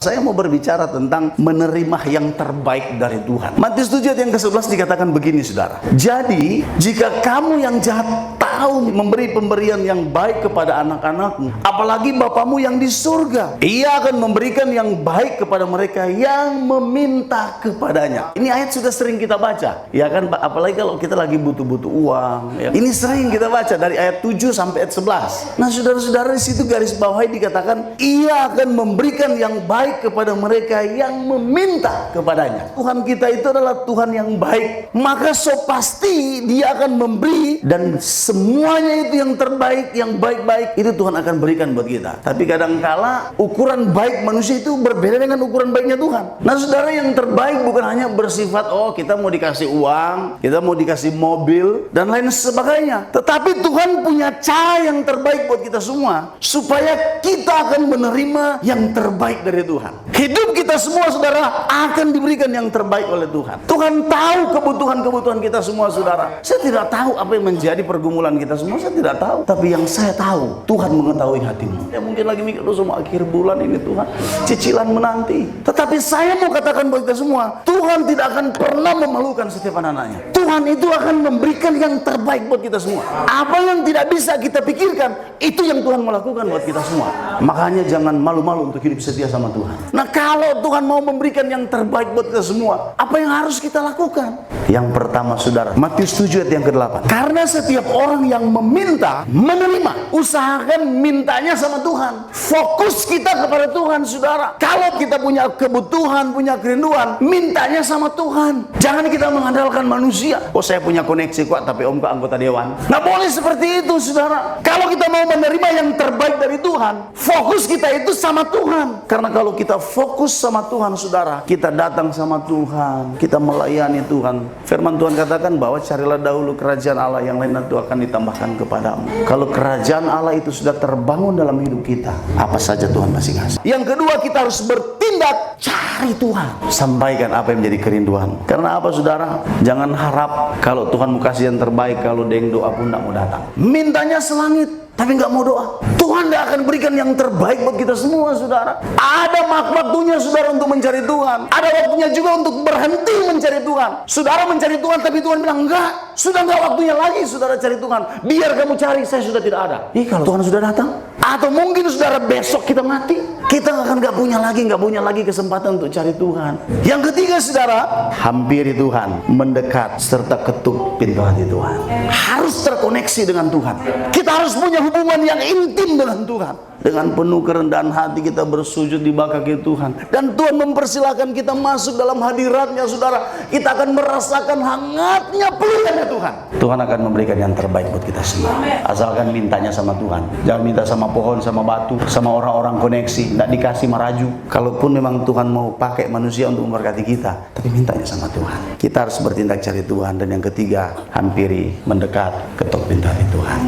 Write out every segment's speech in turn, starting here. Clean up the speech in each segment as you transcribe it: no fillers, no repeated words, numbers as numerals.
Saya mau berbicara tentang menerima yang terbaik dari Tuhan. Matius 7 ayat yang ke-11 dikatakan begini, saudara. Jadi, jika kamu yang jahat tahu memberi pemberian yang baik kepada anak-anakmu, apalagi Bapamu yang di surga, Ia akan memberikan yang baik kepada mereka yang meminta kepadanya. Ini ayat sudah sering kita baca, ya kan? Apalagi kalau kita lagi butuh-butuh uang. Ya. Ini sering kita baca dari ayat 7 sampai ayat 11. Nah, saudara-saudara, di situ garis bawahi dikatakan, Ia akan memberikan yang baik kepada mereka yang meminta kepadanya. Tuhan kita itu adalah Tuhan yang baik, maka so pasti Dia akan memberi, dan semuanya itu yang terbaik, yang baik-baik itu Tuhan akan berikan buat kita. Tapi kadangkala ukuran baik manusia itu berbeda dengan ukuran baiknya Tuhan. Nah, saudara, yang terbaik bukan hanya bersifat kita mau dikasih uang, kita mau dikasih mobil dan lain sebagainya, tetapi Tuhan punya cara yang terbaik buat kita semua supaya kita akan menerima yang terbaik dari Tuhan. Hidup kita semua, saudara, akan diberikan yang terbaik oleh Tuhan. Tuhan tahu kebutuhan-kebutuhan kita semua, saudara. Saya tidak tahu apa yang menjadi pergumulan kita semua, saya tidak tahu. Tapi yang saya tahu, Tuhan mengetahui hatimu. Ya mungkin lagi mikir, semua akhir bulan ini Tuhan, cicilan menanti. Tetapi saya mau katakan buat kita semua, Tuhan tidak akan pernah memalukan setiap anak-anaknya. Tuhan itu akan memberikan yang terbaik buat kita semua. Apa yang tidak bisa kita pikirkan, itu yang Tuhan melakukan buat kita semua. Makanya jangan malu-malu untuk hidup setia sama Tuhan. Nah, kalau Tuhan mau memberikan yang terbaik buat kita semua, apa yang harus kita lakukan? Yang pertama, saudara, Matius 7 ayat yang ke-8. Karena setiap orang yang meminta, menerima. Usahakan mintanya sama Tuhan. Fokus kita kepada Tuhan, saudara. Kalau kita punya kebutuhan, punya kerinduan, mintanya sama Tuhan. Jangan kita mengandalkan manusia. Saya punya koneksi kuat, tapi om ke anggota dewan. Nggak boleh seperti itu, saudara. Kalau kita mau menerima yang terbaik dari Tuhan, fokus kita itu sama Tuhan. Karena kalau kita fokus sama Tuhan, saudara, kita datang sama Tuhan, kita melayani Tuhan. Firman Tuhan katakan bahwa carilah dahulu kerajaan Allah, yang lain itu akan ditambahkan kepadamu. Kalau kerajaan Allah itu sudah terbangun dalam hidup kita, apa saja Tuhan masih kasih. Yang kedua, kita harus bertindak, cari Tuhan, sampaikan apa yang menjadi kerinduan. Karena apa, saudara? Jangan harap kalau Tuhan mau kasih yang terbaik, kalau deng doa pun tidak mau datang. Mintanya selangit, tapi nggak mau doa. Tuhan tidak akan berikan yang terbaik buat kita semua, saudara. Ada waktunya, saudara, untuk mencari Tuhan. Ada waktunya juga untuk berhenti mencari Tuhan. Saudara mencari Tuhan, tapi Tuhan bilang, enggak, sudah nggak waktunya lagi saudara cari Tuhan. Biar kamu cari, saya sudah tidak ada. Kalau Tuhan sudah datang, atau mungkin saudara besok kita mati, kita nggak punya lagi kesempatan untuk cari Tuhan. Yang ketiga, saudara, hampiri Tuhan, mendekat serta ketuk pintu hati Tuhan. Harus terkoneksi dengan Tuhan. Kita harus punya hubungan yang intim dengan Tuhan. Dengan penuh kerendahan hati kita bersujud di bawah kaki Tuhan. Dan Tuhan mempersilahkan kita masuk dalam hadiratnya, saudara. Kita akan merasakan hangatnya pelukannya Tuhan. Tuhan akan memberikan yang terbaik buat kita semua. Asalkan mintanya sama Tuhan. Jangan minta sama pohon, sama batu, sama orang-orang koneksi. Tidak dikasih maraju. Kalaupun memang Tuhan mau pakai manusia untuk memberkati kita, tapi mintanya sama Tuhan. Kita harus bertindak cari Tuhan. Dan yang ketiga, hampiri, mendekat, ketuk pintu hati Tuhan.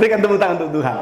Berikan tepuk tangan untuk Tuhan.